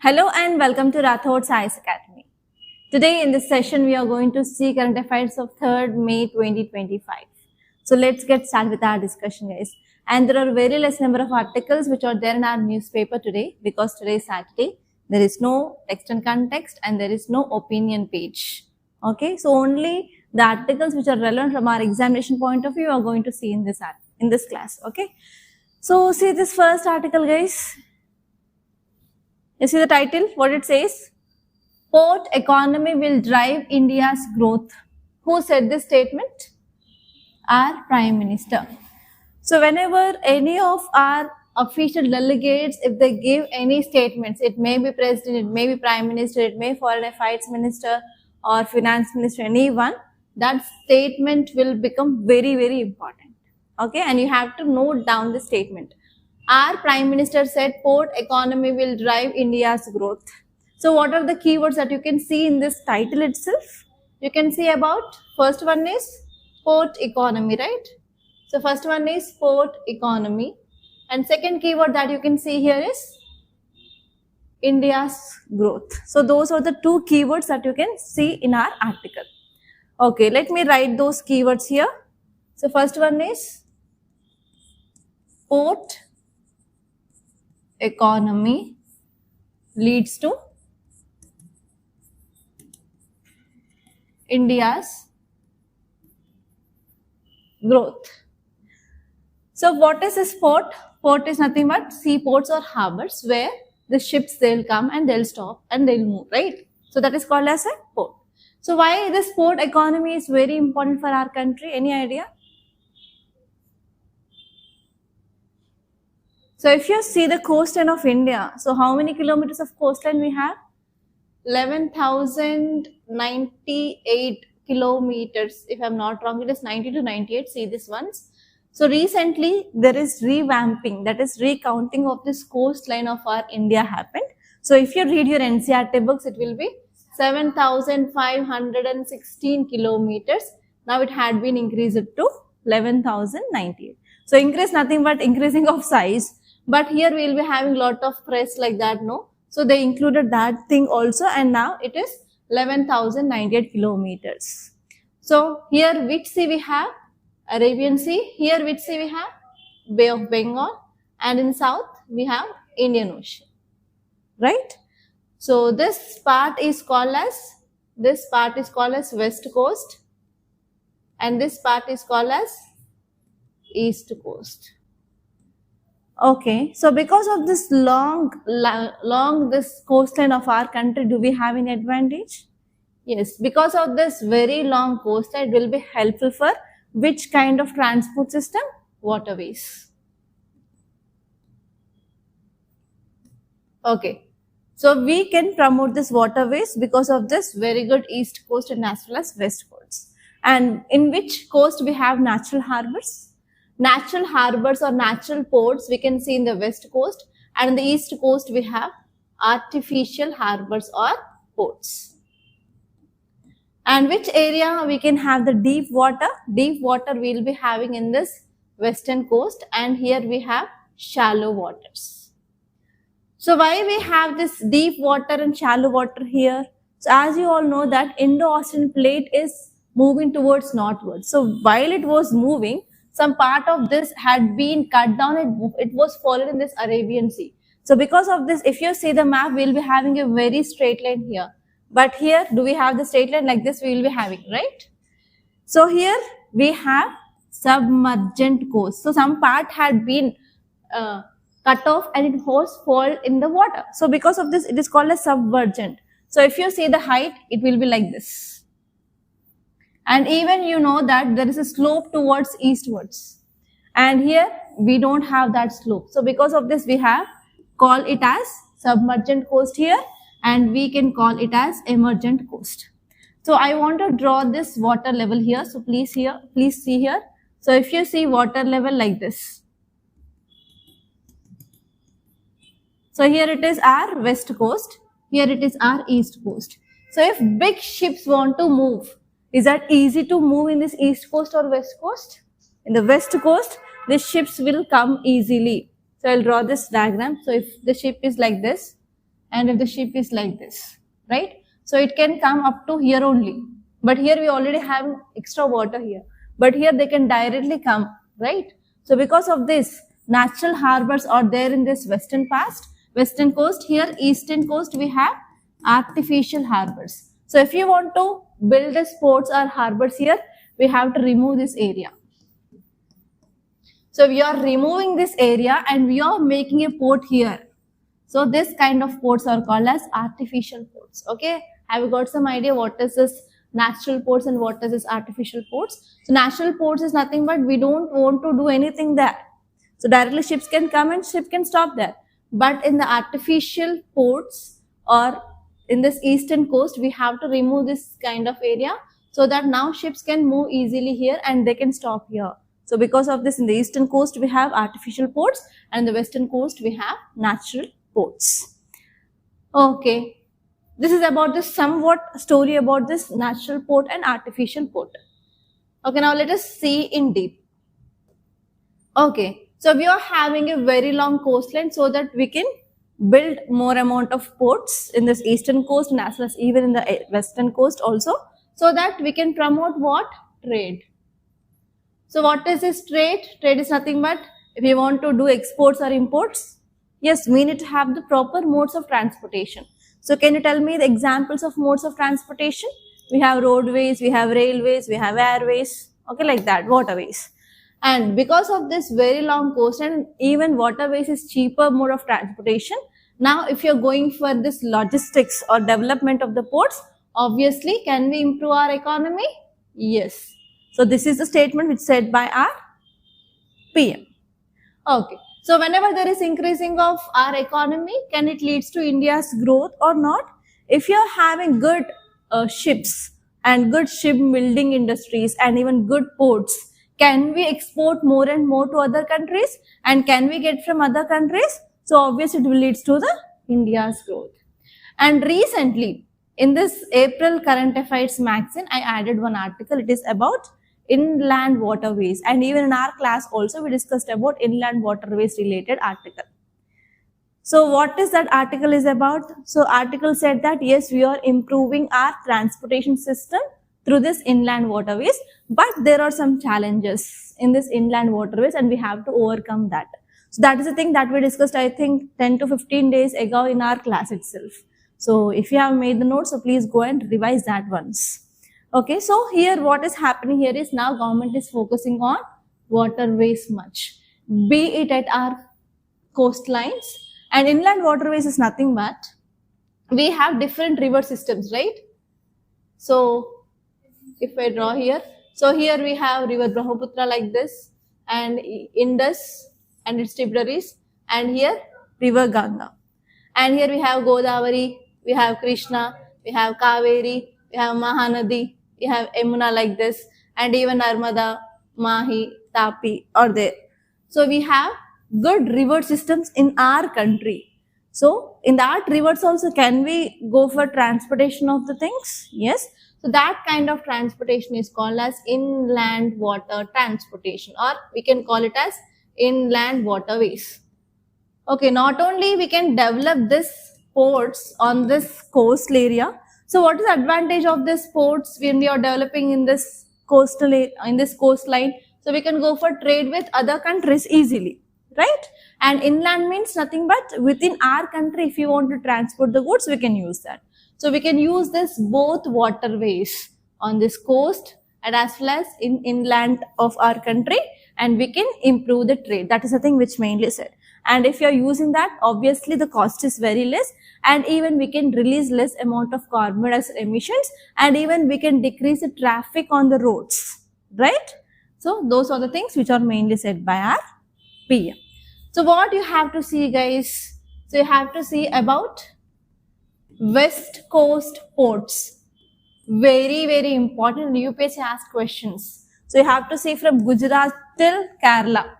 Hello and welcome to Rathod Science Academy. Today in this session we are going to see current affairs of 3rd May 2025. So let's get started with our discussion, guys. And there are very less number of articles which are there in our newspaper today because today is Saturday. There is no text and context and there is no opinion page. Okay, so only the articles which are relevant from our examination point of view are going to see in this class. Okay, so see this first article, guys. You see the title, what it says? Port economy will drive India's growth. Who said this statement? Our Prime Minister. So whenever any of our official delegates, if they give any statements, it may be President, it may be Prime Minister, it may be Foreign Affairs Minister or Finance Minister, anyone, that statement will become very, very important. Okay, and you have to note down the statement. Our Prime Minister said port economy will drive India's growth. So what are the keywords that you can see in this title itself? You can see about, first one is port economy, right? So first one is port economy. And second keyword that you can see here is India's growth. So those are the two keywords that you can see in our article. Okay, let me write those keywords here. So first one is port economy leads to India's growth. So what is this port? Port is nothing but seaports or harbors where the ships, they'll come and they'll stop and they'll move, right? So that is called as a port. So why this port economy is very important for our country? Any idea? So if you see the coastline of India, so how many kilometers of coastline we have? 11,098 kilometers. If I'm not wrong, it is 90 to 98. See this ones. So recently there is revamping, that is recounting of this coastline of our India happened. So if you read your NCERT books, it will be 7,516 kilometers. Now it had been increased to 11,098. So increase nothing but increasing of size. But here we will be having lot of press like that, no? So they included that thing also, and now it is 11,098 kilometers. So here which sea we have? Arabian Sea. Here which sea we have? Bay of Bengal. And in south we have Indian Ocean. Right? So this part is called as West Coast. And this part is called as East Coast. Okay, so because of this long this coastline of our country, do we have any advantage? Yes, because of this very long coastline, it will be helpful for which kind of transport system? Waterways. Okay, so we can promote this waterways because of this very good east coast and as well as west coast. And in which coast we have natural harbors? Natural harbors or natural ports we can see in the west coast, and in the east coast we have artificial harbors or ports. And which area we can have the deep water? Deep water we will be having in this western coast, and here we have shallow waters. So why we have this deep water and shallow water here? So as you all know that Indo-Australian plate is moving towards northward. So while it was moving, some part of this had been cut down, it was followed in this Arabian Sea. So because of this, if you see the map, we will be having a very straight line here. But here, do we have the straight line like this? We will be having, right? So here we have submergent coast. So some part had been cut off and it was fall in the water. So because of this, it is called as submergent. So if you see the height, it will be like this. And even you know that there is a slope towards eastwards. And here we don't have that slope. So because of this, we have call it as submergent coast here, and we can call it as emergent coast. So I want to draw this water level here. So please see here. So if you see water level like this. So here it is our west coast. Here it is our east coast. So if big ships want to move, is that easy to move in this east coast or west coast? In the west coast, the ships will come easily. So I'll draw this diagram. So if the ship is like this, and if the ship is like this, right? So it can come up to here only. But here we already have extra water here. But here they can directly come, right? So because of this, natural harbors are there in this western coast. Here eastern coast we have artificial harbors. So if you want to build the ports or harbors here, we have to remove this area. So we are removing this area and we are making a port here. So this kind of ports are called as artificial ports. Okay, have you got some idea what is this natural ports and what is this artificial ports? So natural ports is nothing but we don't want to do anything there. So directly ships can come and ship can stop there. But in the artificial ports or in this eastern coast, we have to remove this kind of area so that now ships can move easily here and they can stop here. So because of this, in the eastern coast, we have artificial ports and the western coast, we have natural ports. Okay, this is about this somewhat story about this natural port and artificial port. Okay, now let us see in deep. Okay, so we are having a very long coastline so that we can build more amount of ports in this eastern coast and as well as even in the western coast also, so that we can promote what? Trade. So what is this trade? Trade is nothing but if you want to do exports or imports, yes, we need to have the proper modes of transportation. So can you tell me the examples of modes of transportation? We have roadways, we have railways, we have airways, okay, like that, waterways. And because of this very long coast and even waterways is cheaper mode of transportation, now if you're going for this logistics or development of the ports, obviously can we improve our economy? Yes. So this is the statement which said by our PM. Okay. So whenever there is increasing of our economy, can it leads to India's growth or not? If you're having good ships and good shipbuilding industries and even good ports, can we export more and more to other countries? And can we get from other countries? So obviously it will lead to the India's growth. And recently, in this April Current Affairs magazine, I added one article. It is about inland waterways. And even in our class also, we discussed about inland waterways related article. So what is that article is about? So article said that yes, we are improving our transportation system through this inland waterways, but there are some challenges in this inland waterways and we have to overcome that. So that is the thing that we discussed, I think 10 to 15 days ago in our class itself. So if you have made the notes, so please go and revise that once. Okay, so here what is happening here is now government is focusing on waterways much, be it at our coastlines, and inland waterways is nothing but we have different river systems, right? So if I draw here, so here we have river Brahmaputra like this, and Indus and its tributaries, and here river Ganga, and here we have Godavari, we have Krishna, we have Kaveri, we have Mahanadi, we have Yamuna like this, and even Narmada, Mahi, Tapi are there. So we have good river systems in our country. So in that rivers also, can we go for transportation of the things? Yes. So that kind of transportation is called as inland water transportation, or we can call it as inland waterways. Okay, not only we can develop this ports on this coastal area. So what is the advantage of this ports when we are developing in this coastline? So we can go for trade with other countries easily, right? And inland means nothing but within our country, if you want to transport the goods, we can use that. So we can use this both waterways on this coast and as well as in inland of our country, and we can improve the trade. That is the thing which mainly said. And if you are using that, obviously the cost is very less, and even we can release less amount of carbon dioxide emissions, and even we can decrease the traffic on the roads, right? So those are the things which are mainly said by our PM. So what you have to see, guys? So you have to see about West Coast ports. Very, very important. UPSC asks questions. So you have to see from Gujarat till Kerala,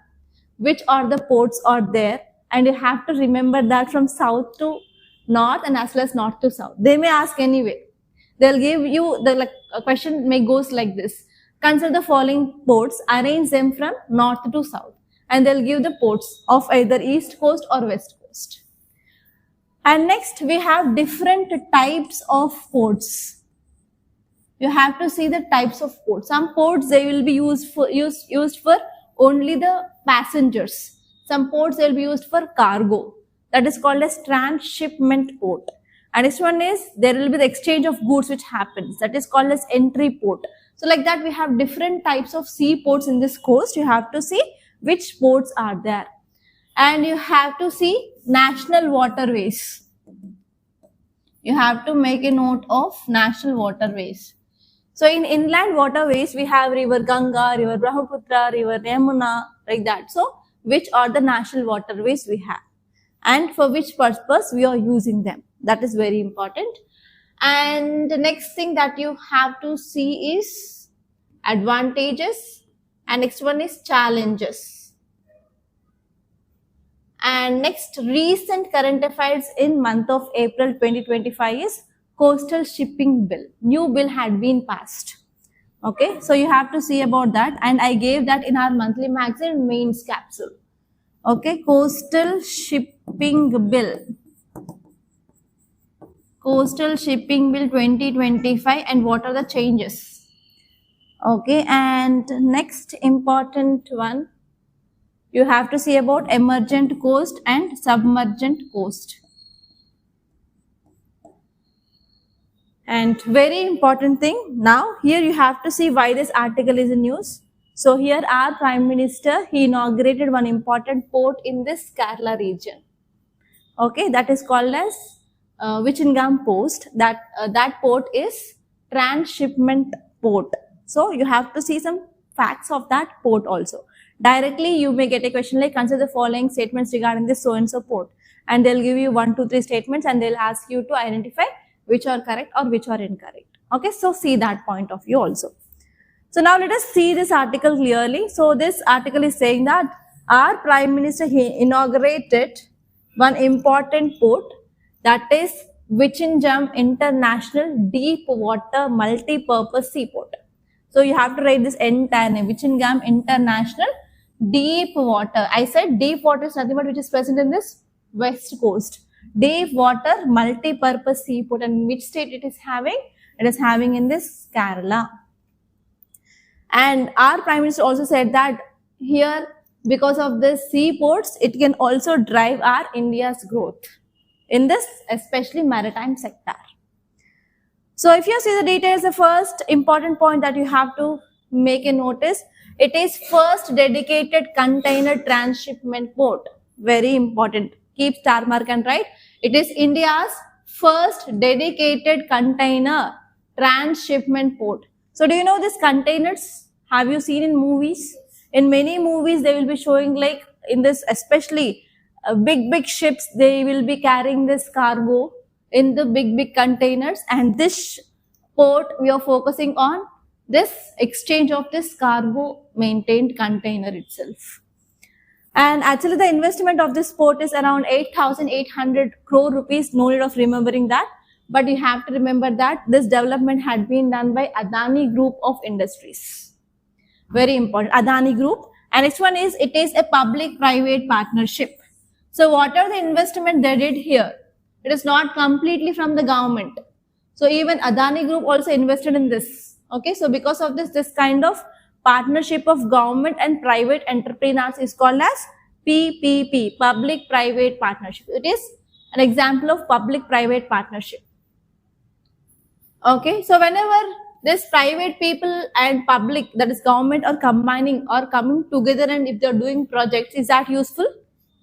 which are the ports are there, and you have to remember that from south to north and as well as north to south. They may ask anyway. They'll give you the a question may goes like this. Consider the following ports, arrange them from north to south, and they'll give the ports of either east coast or west coast. And next we have different types of ports. You have to see the types of ports. Some ports they will be used for only the passengers. Some ports they will be used for cargo. That is called as transshipment port. And this one is there will be the exchange of goods which happens. That is called as entry port. So like that we have different types of sea ports in this coast. You have to see which ports are there. And you have to see national waterways. You have to make a note of national waterways. So in inland waterways, we have river Ganga, river Brahmaputra, river Yamuna, like that. So which are the national waterways we have and for which purpose we are using them. That is very important. And the next thing that you have to see is advantages and next one is challenges. And next recent current affairs in month of April 2025 is Coastal Shipping Bill. New bill had been passed. Okay, so you have to see about that and I gave that in our monthly magazine mains capsule. Okay, Coastal Shipping Bill. Coastal Shipping Bill 2025 and what are the changes. Okay, and next important one. You have to see about emergent coast and submergent coast. And very important thing, now here you have to see why this article is in news. So here our Prime Minister, he inaugurated one important port in this Kerala region. Okay, that is called as Vichingham Post. That port is transshipment port. So you have to see some facts of that port also. Directly you may get a question like consider the following statements regarding this so and so port, and they'll give you 1, 2, 3 statements and they'll ask you to identify which are correct or which are incorrect. Okay, so see that point of view also. So now let us see this article clearly. So this article is saying that our Prime Minister, he inaugurated one important port, that is Vichingham International Deep Water Multi-Purpose Seaport. So you have to write this entire name, Vichingham International Deep Water. I said deep water is nothing but which is present in this west coast. Deep water multi-purpose seaport, and which state it is having? It is having in this Kerala. And our Prime Minister also said that here because of this seaports, it can also drive our India's growth in this especially maritime sector. So if you see the details, the first important point that you have to make a notice, it is first dedicated container transshipment port. Very important. Keep star mark and write. It is India's first dedicated container transshipment port. So do you know these containers? Have you seen in movies? In many movies, they will be showing like in this, especially big ships, they will be carrying this cargo in the big containers, and this port we are focusing on this exchange of this cargo maintained container itself. And actually the investment of this port is around 8,800 crore rupees, no need of remembering that, but you have to remember that this development had been done by Adani Group of Industries. Very important, Adani Group. And next one is, it is a public-private partnership. So what are the investment they did here? It is not completely from the government. So even Adani Group also invested in this. Okay, so because of this kind of partnership of government and private entrepreneurs is called as PPP, public-private partnership. It is an example of public-private partnership. Okay, so whenever this private people and public, that is government, are combining or coming together, and if they are doing projects, is that useful?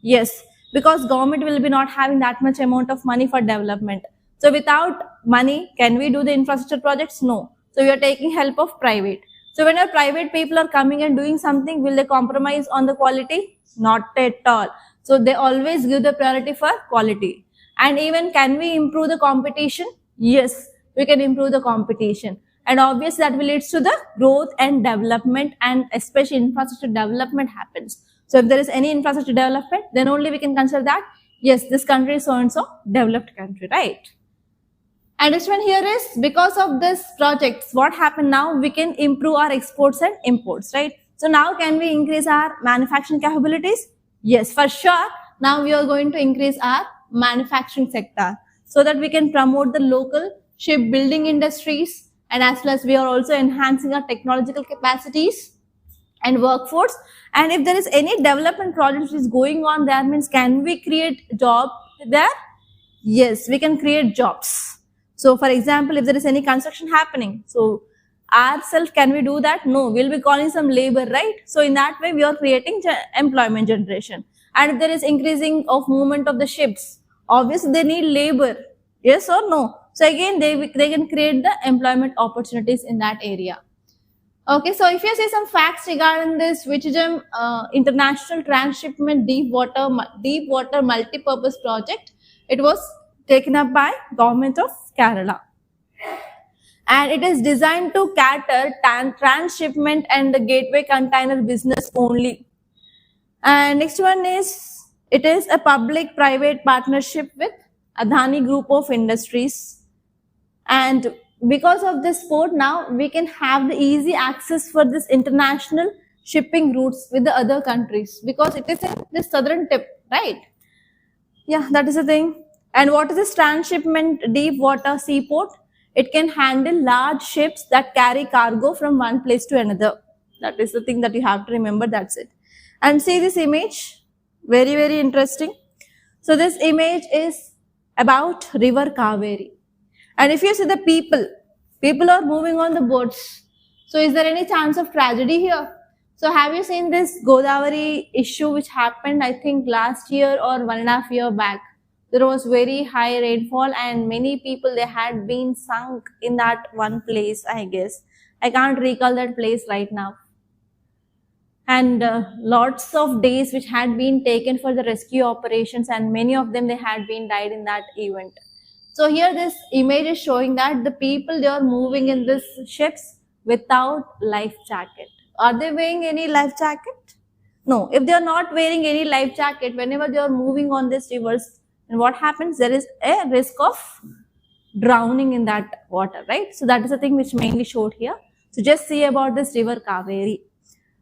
Yes, because government will be not having that much amount of money for development. So without money, can we do the infrastructure projects? No. So we are taking help of private. So when our private people are coming and doing something, will they compromise on the quality? Not at all. So they always give the priority for quality. And even can we improve the competition? Yes, we can improve the competition. And obviously that will lead to the growth and development, and especially infrastructure development happens. So if there is any infrastructure development, then only we can consider that, yes, this country is so-and-so developed country, right? And this one here is, because of this projects, what happened now, we can improve our exports and imports, right? So now can we increase our manufacturing capabilities? Yes, for sure. Now we are going to increase our manufacturing sector, so that we can promote the local shipbuilding industries, and as well as we are also enhancing our technological capacities and workforce. And if there is any development project which is going on there, means can we create job there? Yes, we can create jobs. So for example, if there is any construction happening, so ourselves, can we do that? No, we'll be calling some labor, right? So in that way we are creating employment generation. And if there is increasing of movement of the ships, obviously they need labor, yes or no? So again they can create the employment opportunities in that area. Okay, so if you see some facts regarding this Vizhinjam International Transshipment Deep Water Multipurpose Project, it was taken up by Government of Kerala. And it is designed to cater transshipment and the gateway container business only. And next one is, it is a public-private partnership with Adani Group of Industries. And because of this port, now we can have the easy access for this international shipping routes with the other countries, because it is in the southern tip, right? Yeah, that is the thing. And what is this transshipment deep water seaport? It can handle large ships that carry cargo from one place to another. That is the thing that you have to remember, that's it. And see this image, very, very interesting. So this image is about River Kaveri. And if you see the people are moving on the boats. So is there any chance of tragedy here? So have you seen this Godavari issue which happened, I think last year or 1.5 years back? There was very high rainfall and many people, they had been sunk in that one place, I guess. I can't recall that place right now. And lots of days which had been taken for the rescue operations, and many of them, they had been died in that event. So here this image is showing that the people, they are moving in these ships without life jacket. Are they wearing any life jacket? No. If they are not wearing any life jacket, whenever they are moving on these rivers, and what happens? There is a risk of drowning in that water, right? So that is the thing which mainly showed here. So just see about this River Kaveri.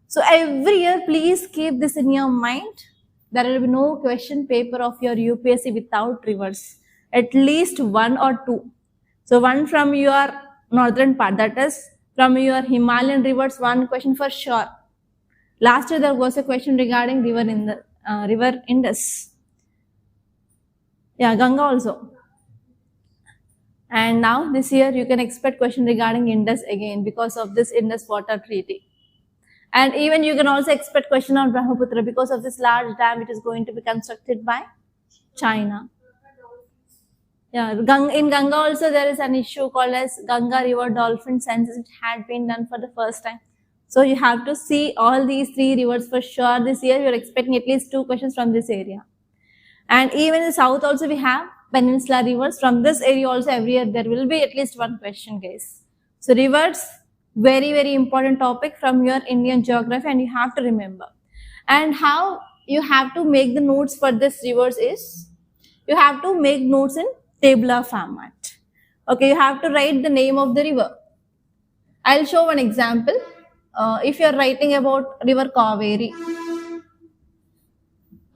So every year, please keep this in your mind. There will be no question paper of your UPSC without rivers. At least one or two. So one from your northern part, that is from your Himalayan rivers, one question for sure. Last year there was a question regarding river Indus. Yeah, Ganga also. And now this year you can expect question regarding Indus again because of this Indus Water Treaty. And even you can also expect question on Brahmaputra because of this large dam which is going to be constructed by China. Yeah, in Ganga also there is an issue called as Ganga River Dolphin Census, which had been done for the first time. So you have to see all these three rivers for sure. This year you are expecting at least 2 questions from this area. And even in the south also we have peninsula rivers. From this area also every year there will be at least 1 question, guys. So rivers, very, very important topic from your Indian geography, and you have to remember. And how you have to make the notes for this rivers is, you have to make notes in tabular format. Okay, you have to write the name of the river. I'll show one example. If you are writing about River Kaveri,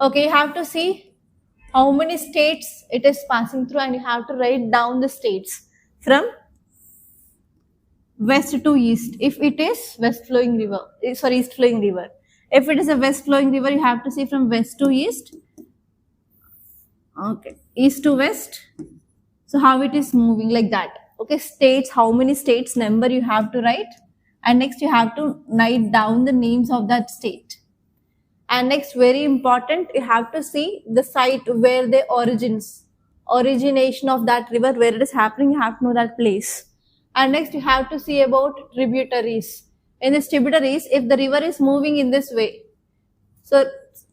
okay, you have to see how many states it is passing through, and you have to write down the states from west to east. If it is east flowing river. If it is a west flowing river, you have to see from west to east. Okay, east to west. So how it is moving, like that. Okay, states, how many states number you have to write, and next you have to write down the names of that state. And next, very important, you have to see the site where the origination of that river, where it is happening, you have to know that place. And next you have to see about tributaries. In these tributaries, if the river is moving in this way, so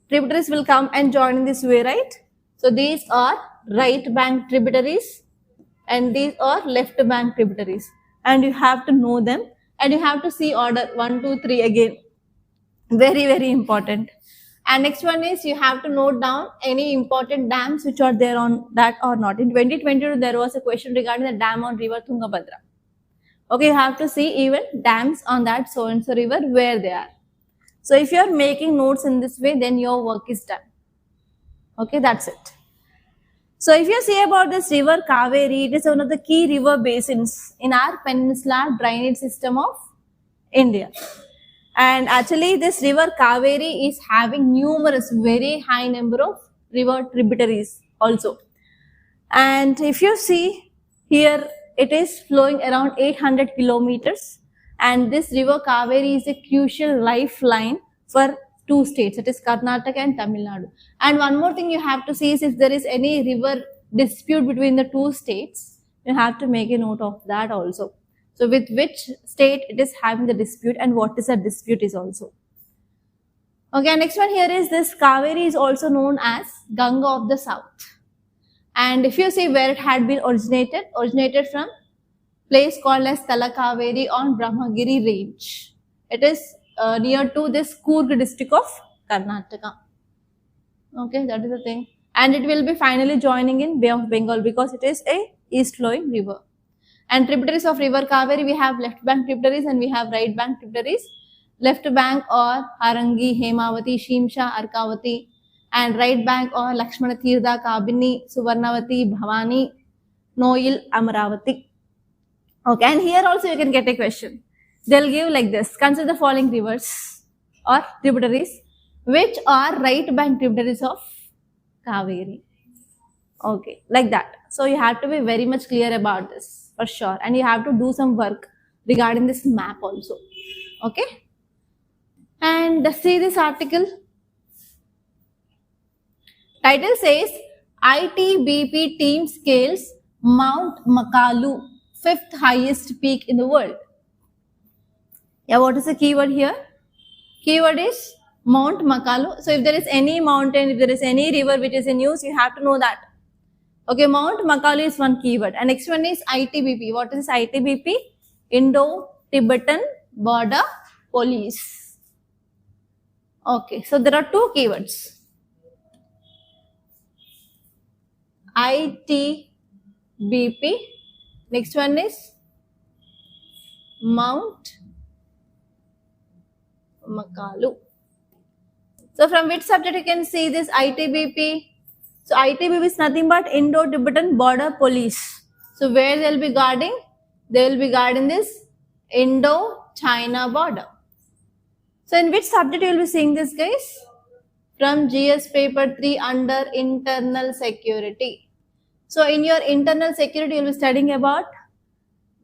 tributaries will come and join in this way, right? So these are right bank tributaries and these are left bank tributaries, and you have to know them, and you have to see order 1, 2, 3 again. Very, very important. And next one is, you have to note down any important dams which are there on that or not. In 2022 there was a question regarding the dam on river Tungabhadra. Okay, you have to see even dams on that so and so river where they are. So if you are making notes in this way, then your work is done. Okay, that's it. So if you see about this river Kaveri, it is one of the key river basins in our peninsular drainage system of India. And actually this river Kaveri is having numerous, very high number of river tributaries also. And if you see here, it is flowing around 800 kilometers. And this river Kaveri is a crucial lifeline for two states, it is Karnataka and Tamil Nadu. And one more thing you have to see is if there is any river dispute between the two states, you have to make a note of that also. So with which state it is having the dispute and what is the dispute is also. Okay, next one here is this Kaveri is also known as Ganga of the South. And if you see where it had been originated from place called as Talakaveri on Brahmagiri range. It is near to this Coorg district of Karnataka. Okay, that is the thing. And it will be finally joining in Bay of Bengal because it is a east flowing river. And tributaries of river Kaveri, we have left bank tributaries and we have right bank tributaries. Left bank or Harangi, Hemavati, Shimsha, Arkavati, and right bank or Lakshmana Tirtha, Kabini, Suvarnavati, Bhavani, Noil, Amaravati. Okay, and here also you can get a question. They'll give like this. Consider the following rivers or tributaries which are right bank tributaries of Kaveri. Okay, like that. So you have to be very much clear about this for sure. And you have to do some work regarding this map also. Okay. And see this article. Title says ITBP team scales Mount Makalu, 5th highest peak in the world. Yeah, what is the keyword here? Keyword is Mount Makalu. So if there is any mountain, if there is any river which is in use, you have to know that. Okay, Mount Makalu is one keyword. And next one is ITBP. What is ITBP? Indo-Tibetan Border Police. Okay, so there are two keywords. ITBP. Next one is Mount Makalu. So from which subject you can see this ITBP? So ITBP is nothing but Indo-Tibetan Border Police. So where they will be guarding? They will be guarding this Indo-China border. So in which subject you will be seeing this, guys? From GS paper 3 under internal security. So in your internal security you will be studying about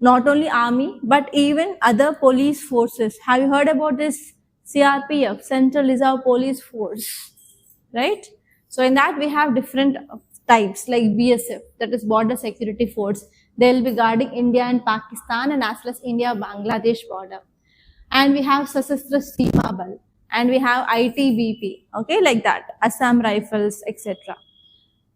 not only army but even other police forces. Have you heard about this CRPF, Central Reserve Police Force, right? So in that we have different types like BSF, that is Border Security Force. They will be guarding India and Pakistan and as well as India-Bangladesh border. And we have Sasastra Seema Bal and we have ITBP, okay, like that, Assam Rifles, etc.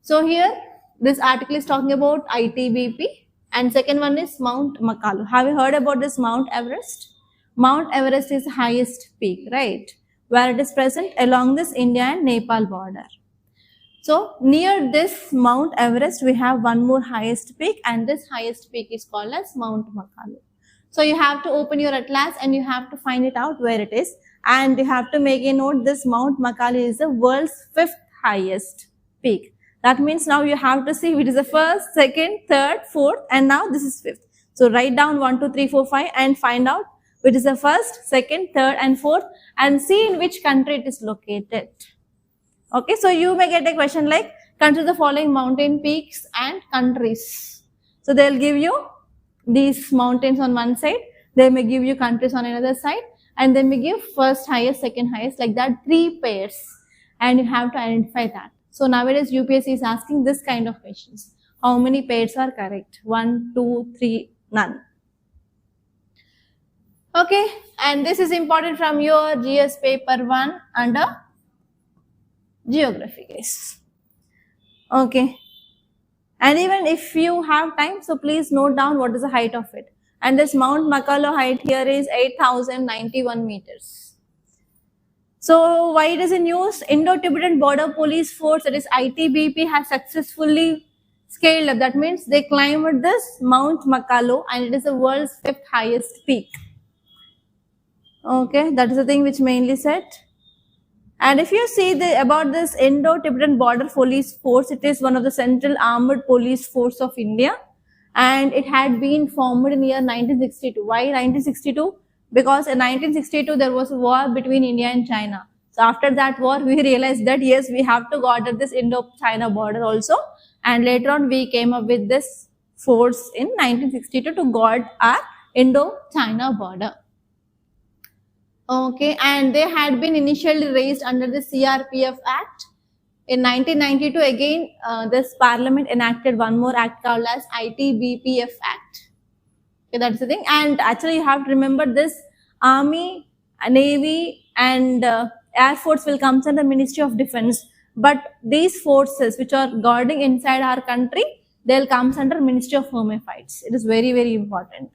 So here this article is talking about ITBP and second one is Mount Makalu. Have you heard about this Mount Everest? Mount Everest is the highest peak, right, where it is present along this India and Nepal border. So near this Mount Everest, we have one more highest peak and this highest peak is called as Mount Makalu. So you have to open your atlas and you have to find it out where it is and you have to make a note this Mount Makalu is the world's 5th highest peak. That means now you have to see which is the first, second, third, fourth and now this is 5th. So write down 1, 2, 3, 4, 5 and find out which is the first, second, third and fourth and see in which country it is located. Okay, so you may get a question like consider the following mountain peaks and countries. So they will give you these mountains on one side, they may give you countries on another side and they may give first highest, second highest, like that 3 pairs and you have to identify that. So nowadays UPSC is asking this kind of questions. How many pairs are correct? 1, 2, 3, none. Okay, and this is important from your GS paper 1 under geography case. Okay, and even if you have time, so please note down what is the height of it. And this Mount Makalu height here is 8,091 meters. So why it is in use? Indo-Tibetan Border Police Force, that is ITBP, has successfully scaled up. That means they climbed this Mount Makalu and it is the world's 5th highest peak. Okay, that is the thing which mainly said. And if you see about this Indo-Tibetan Border Police Force, it is one of the central armed police force of India, and it had been formed in year 1962. Why 1962? Because in 1962 there was a war between India and China. So after that war, we realized that yes, we have to guard this Indo-China border also, and later on we came up with this force in 1962 to guard our Indo-China border. Okay, and they had been initially raised under the CRPF Act. In 1992, again, this parliament enacted one more act called as ITBPF Act. Okay, that's the thing. And actually, you have to remember this: Army, Navy, and Air Force will come under the Ministry of Defense. But these forces, which are guarding inside our country, they'll come under Ministry of Home Affairs. It is very, very important.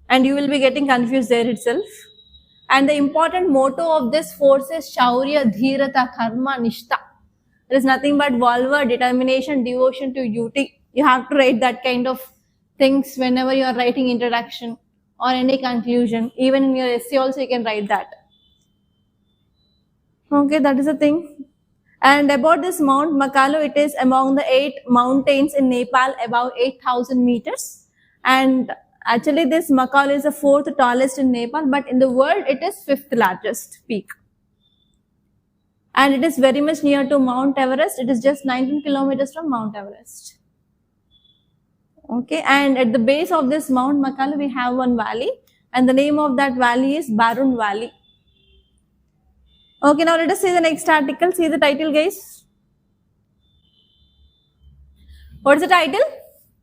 And you will be getting confused there itself. And the important motto of this force is Shaurya, Dhirata, Karma, Nishta. It is nothing but valor, determination, devotion to duty. You have to write that kind of things whenever you are writing introduction or any conclusion. Even in your essay also you can write that. Okay, that is the thing. And about this Mount Makalu, it is among the 8 mountains in Nepal above 8,000 meters. And actually, this Makalu is the 4th tallest in Nepal, but in the world, it is 5th largest peak. And it is very much near to Mount Everest. It is just 19 kilometers from Mount Everest. Okay, and at the base of this Mount Makalu, we have one valley, and the name of that valley is Barun Valley. Okay, now let us see the next article. See the title, guys. What is the title?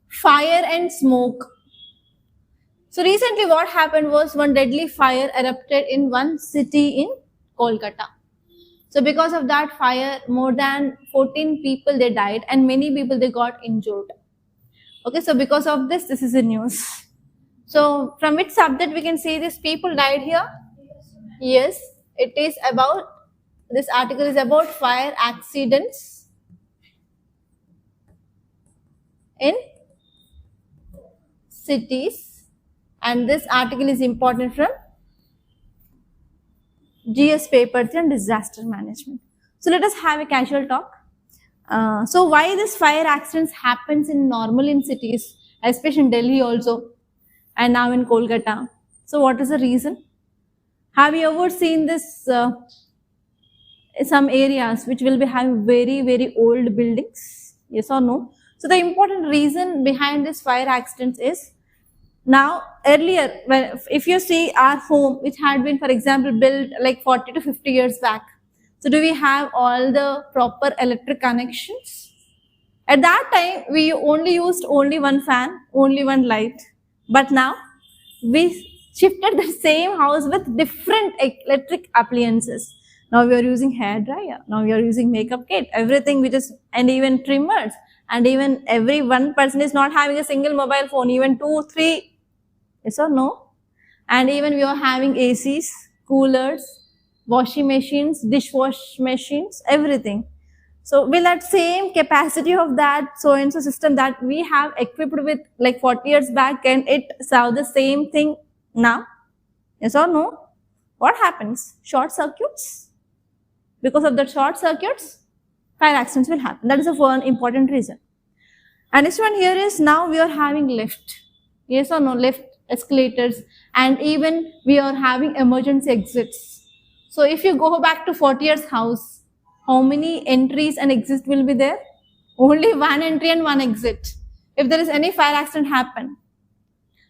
Fire and Smoke. So recently what happened was one deadly fire erupted in one city in Kolkata. So because of that fire, more than 14 people they died and many people they got injured. Okay, so because of this is the news. So from which subject we can say these people died here? Yes, it is about, this article is about fire accidents in cities. And this article is important from GS paper 3 and disaster management. So let us have a casual talk. So why this fire accidents happens in normal in cities, especially in Delhi also, and now in Kolkata. So what is the reason? Have you ever seen this some areas which will be having very, very old buildings? Yes or no? So the important reason behind this fire accidents is, now earlier, if you see our home, which had been, for example, built like 40 to 50 years back, so do we have all the proper electric connections? At that time, we only used only one fan, only one light. But now, we shifted the same house with different electric appliances. Now we are using hair dryer, now we are using makeup kit, everything which is, and even trimmers, and even every one person is not having a single mobile phone, even 2, 3, yes or no? And even we are having ACs, coolers, washing machines, dishwash machines, everything. So will that same capacity of that so-and-so system that we have equipped with like 40 years back, can it serve the same thing now? Yes or no? What happens? Short circuits. Because of the short circuits, fire accidents will happen. That is the one important reason. And this one here is, now we are having lift. Yes or no? Lift, escalators, and even we are having emergency exits. So if you go back to 40 years house, how many entries and exits will be there? Only one entry and one exit. If there is any fire accident happen,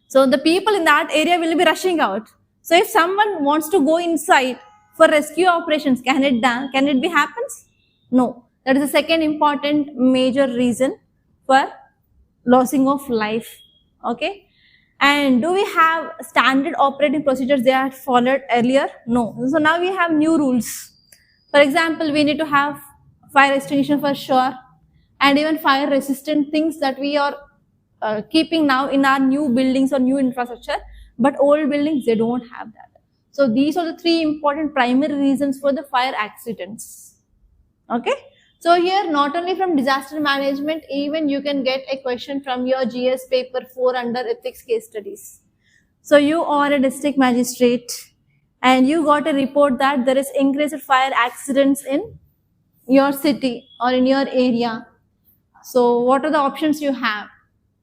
so the people in that area will be rushing out. So if someone wants to go inside for rescue operations, can it be happens? No. That is the second important major reason for losing of life. Okay. And do we have standard operating procedures they are followed earlier? No. So now we have new rules. For example, we need to have fire extinguisher for sure, and even fire resistant things that we are keeping now in our new buildings or new infrastructure, but old buildings, they don't have that. So these are the 3 important primary reasons for the fire accidents. Okay. So here, not only from disaster management, even you can get a question from your GS paper 4 under ethics case studies. So you are a district magistrate and you got a report that there is increased fire accidents in your city or in your area. So what are the options you have,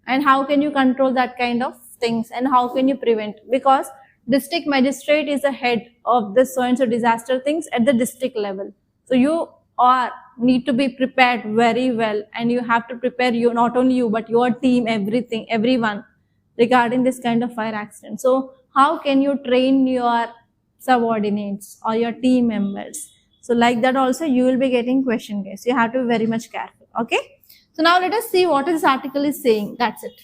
and how can you control that kind of things, and how can you prevent? Because district magistrate is the head of the so and so disaster things at the district level. So you are need to be prepared very well, and you have to prepare you, not only you but your team, everything, everyone regarding this kind of fire accident. So how can you train your subordinates or your team members? So like that also you will be getting question, guys. You have to be very much careful. Okay. So now let us see what this article is saying. That's it.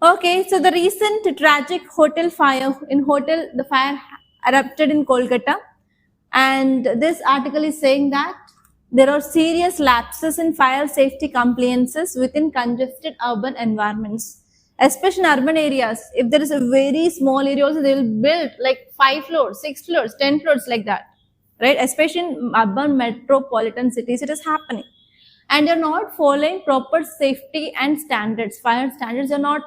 Okay, so the recent tragic hotel fire the fire erupted in Kolkata, and this article is saying that there are serious lapses in fire safety compliances within congested urban environments, especially in urban areas. If there is a very small area also, they will build like 5 floors, 6 floors, 10 floors like that, right? Especially in urban metropolitan cities, it is happening. And they're not following proper safety and standards, fire standards are not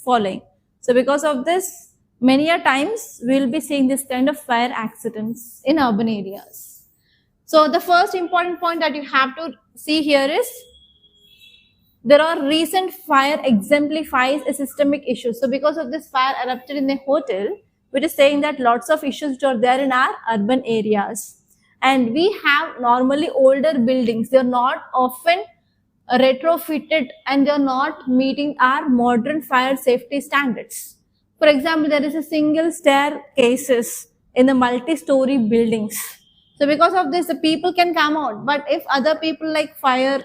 following. So because of this, many a times we'll be seeing this kind of fire accidents in urban areas. So the first important point that you have to see here is there are recent fire exemplifies a systemic issue. So because of this fire erupted in a hotel, which is saying that lots of issues which are there in our urban areas. And we have normally older buildings. They are not often retrofitted and they are not meeting our modern fire safety standards. For example, there is a single staircases in the multi-story buildings. So because of this, the people can come out. But if other people like fire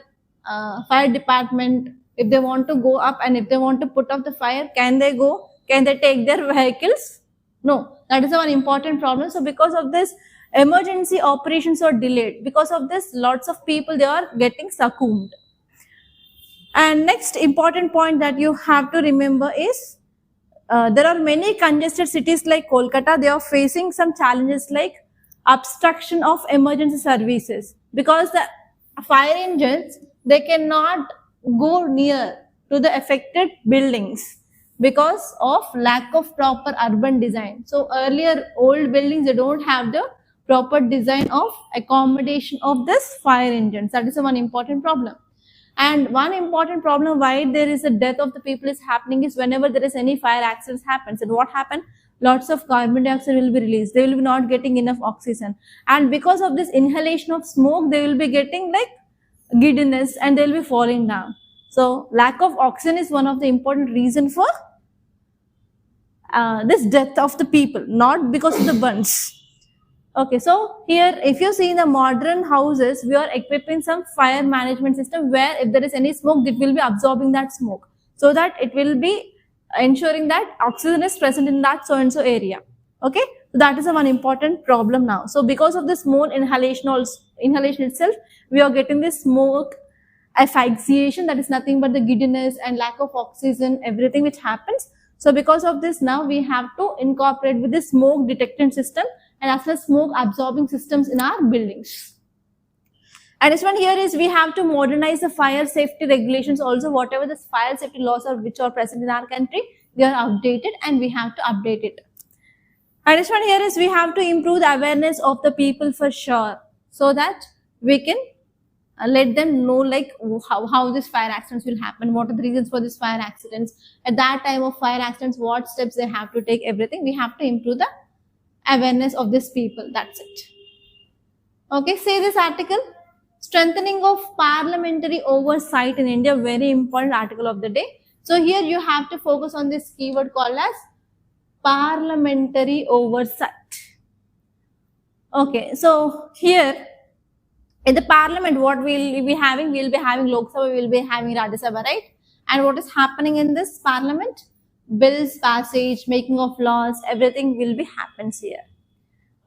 department, if they want to go up and if they want to put off the fire, can they go? Can they take their vehicles? No, that is one important problem. So because of this, emergency operations are delayed. Because of this, lots of people, they are getting succumbed. And next important point that you have to remember is there are many congested cities like Kolkata. They are facing some challenges like obstruction of emergency services, because the fire engines, they cannot go near to the affected buildings because of lack of proper urban design. So earlier old buildings, they don't have the proper design of accommodation of this fire engines. That is one important problem. And one important problem why there is a death of the people is happening is whenever there is any fire accidents happens, and what happened, lots of carbon dioxide will be released. They will be not getting enough oxygen, and because of this inhalation of smoke, they will be getting like giddiness and they will be falling down. So lack of oxygen is one of the important reason for this death of the people, not because of the burns. Okay, so here if you see in the modern houses, we are equipping some fire management system where if there is any smoke, it will be absorbing that smoke so that it will be ensuring that oxygen is present in that so and so area. Okay, so that is one important problem now. So because of this smoke inhalation itself, we are getting this smoke asphyxiation, that is nothing but the giddiness and lack of oxygen, everything which happens. So because of this, now we have to incorporate with the smoke detection system and as well as smoke absorbing systems in our buildings. And this one here is we have to modernize the fire safety regulations also. Whatever the fire safety laws are which are present in our country, they are outdated and we have to update it. And this one here is we have to improve the awareness of the people for sure, so that we can let them know like how this fire accidents will happen, what are the reasons for this fire accidents, at that time of fire accidents, what steps they have to take, everything. We have to improve the awareness of these people. That's it. Okay, say this article, strengthening of parliamentary oversight in India, very important article of the day. So here you have to focus on this keyword called as parliamentary oversight. Okay, so here in the parliament, what we'll be having Lok Sabha, we'll be having Rajya Sabha, right? And what is happening in this parliament? Bills passage, making of laws, everything will be happens here.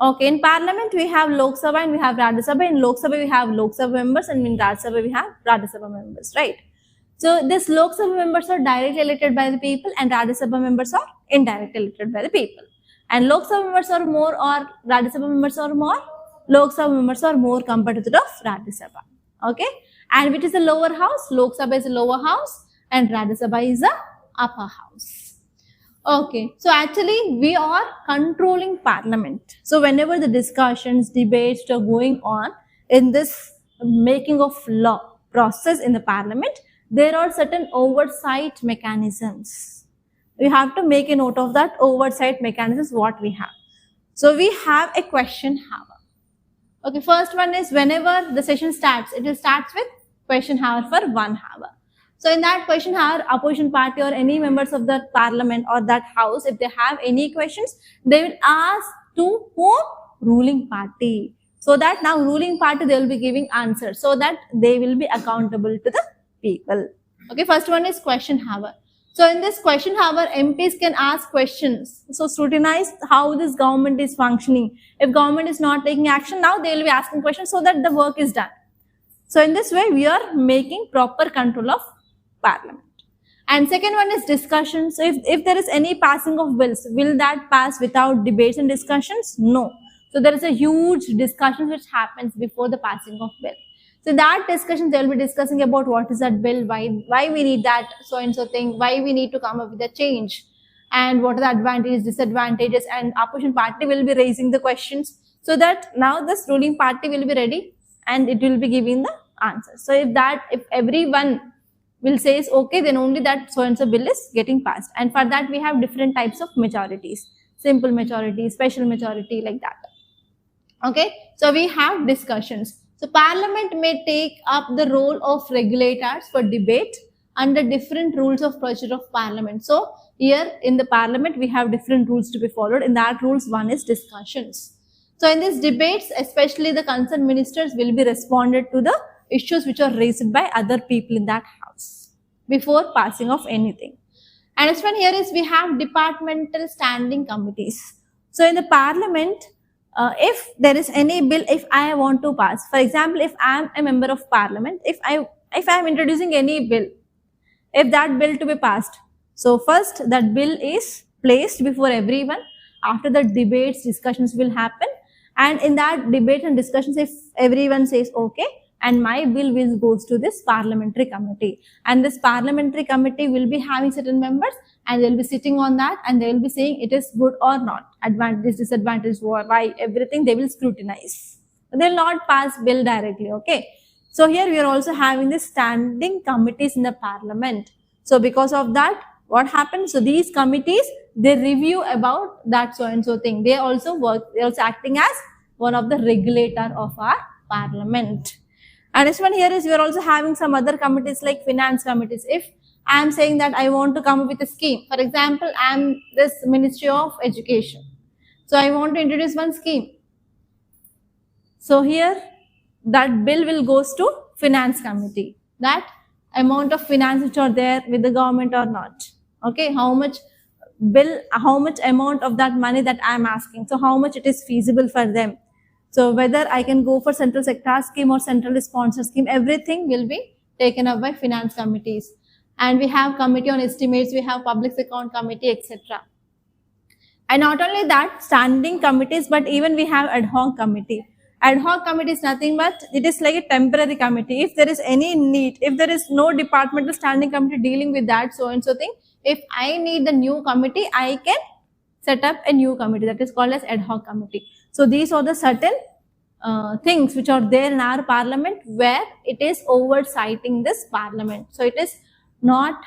Okay, in parliament we have Lok Sabha and we have Rajya Sabha. In Lok Sabha we have Lok Sabha members and in Rajya Sabha we have Rajya Sabha members, right? So this Lok Sabha members are directly elected by the people and Rajya Sabha members are indirectly elected by the people. And Lok Sabha members are more or Rajya Sabha members are more? Lok Sabha members are more compared to the Rajya Sabha. Okay, and which is the lower house? Lok Sabha is the lower house and Rajya Sabha is the upper house. Okay, so actually we are controlling parliament. So whenever the discussions, debates are going on in this making of law process in the parliament, there are certain oversight mechanisms. We have to make a note of that oversight mechanisms what we have. So we have a question hour. Okay, first one is whenever the session starts, it will starts with question hour for 1 hour. So in that question hour, opposition party or any members of the parliament or that house, if they have any questions, they will ask to whom? Ruling party. So that now ruling party, they will be giving answers so that they will be accountable to the people. Okay, first one is question hour. So in this question hour, MPs can ask questions. So scrutinize how this government is functioning. If government is not taking action, now they will be asking questions so that the work is done. So in this way, we are making proper control of parliament. And second one is discussion. So if there is any passing of bills, will that pass without debates and discussions? No. So there is a huge discussion which happens before the passing of bill. So that discussion, they will be discussing about what is that bill, why we need that so and so thing, why we need to come up with a change, and what are the advantages, disadvantages, and opposition party will be raising the questions so that now this ruling party will be ready and it will be giving the answer. So if everyone will says okay, then only that so and so bill is getting passed. And for that we have different types of majorities: simple majority, special majority, like that. Okay, so we have discussions. So parliament may take up the role of regulators for debate under different rules of procedure of parliament. So here in the parliament we have different rules to be followed. In that rules, one is discussions. So in these debates, especially the concerned ministers will be responded to the issues which are raised by other people in that house before passing of anything. And next one here is we have departmental standing committees. So in the parliament, if there is any bill, if I want to pass, for example, if I am a member of parliament, if I am introducing any bill, if that bill to be passed, so first that bill is placed before everyone. After the debates, discussions will happen, and in that debate and discussions, if everyone says okay, and my bill will goes to this parliamentary committee, and this parliamentary committee will be having certain members, and they will be sitting on that, and they will be saying it is good or not, advantage, disadvantage, why, everything they will scrutinize. They will not pass bill directly. Okay, so here we are also having the standing committees in the parliament. So because of that, what happens? So these committees, they review about that so and so thing. They also work, they are also acting as one of the regulator of our parliament. And this one here is we are also having some other committees like finance committees. If I am saying that I want to come up with a scheme, for example, I am this Ministry of Education, so I want to introduce one scheme. So here that bill will goes to finance committee, that amount of finance which are there with the government or not. Okay, how much bill, how much amount of that money that I am asking, so how much it is feasible for them. So whether I can go for central sector scheme or central sponsor scheme, everything will be taken up by finance committees. And we have committee on estimates, we have public account committee, etc. And not only that, standing committees, but even we have ad hoc committee. Ad hoc committee is nothing but it is like a temporary committee. If there is any need, if there is no departmental standing committee dealing with that so and so thing, if I need the new committee, I can set up a new committee, that is called as ad hoc committee. So these are the certain things which are there in our parliament where it is oversighting this parliament. So it is not,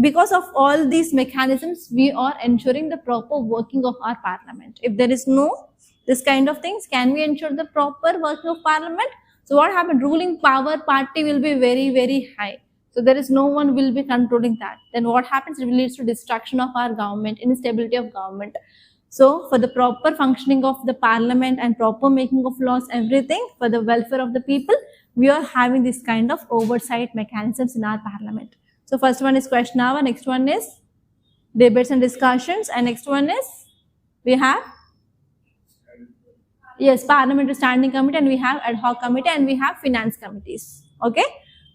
because of all these mechanisms, we are ensuring the proper working of our parliament. If there is no this kind of things, can we ensure the proper working of parliament? So what happened? Ruling power party will be very, very high. So there is no one will be controlling that. Then what happens? It leads to destruction of our government, instability of government. So for the proper functioning of the parliament and proper making of laws, everything for the welfare of the people, we are having this kind of oversight mechanisms in our parliament. So first one is question hour, next one is debates and discussions, and next one is we have parliamentary standing committee, and we have ad hoc committee, and we have finance committees. Okay,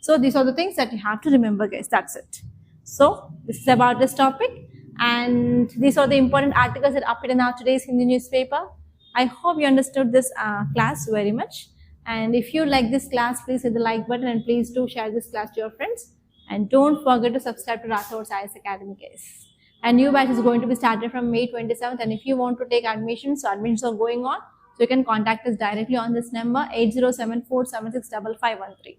so these are the things that you have to remember, guys. That's it. So this is about this topic, and these are the important articles that appeared in our today's Hindi newspaper. I hope you understood this class very much, and if you like this class, please hit the like button, and please do share this class to your friends, and don't forget to subscribe to Rathod's IAS Academy, guys. And new batch is going to be started from May 27th. And if you want to take admissions, so admissions are going on. So you can contact us directly on this number 8074765513.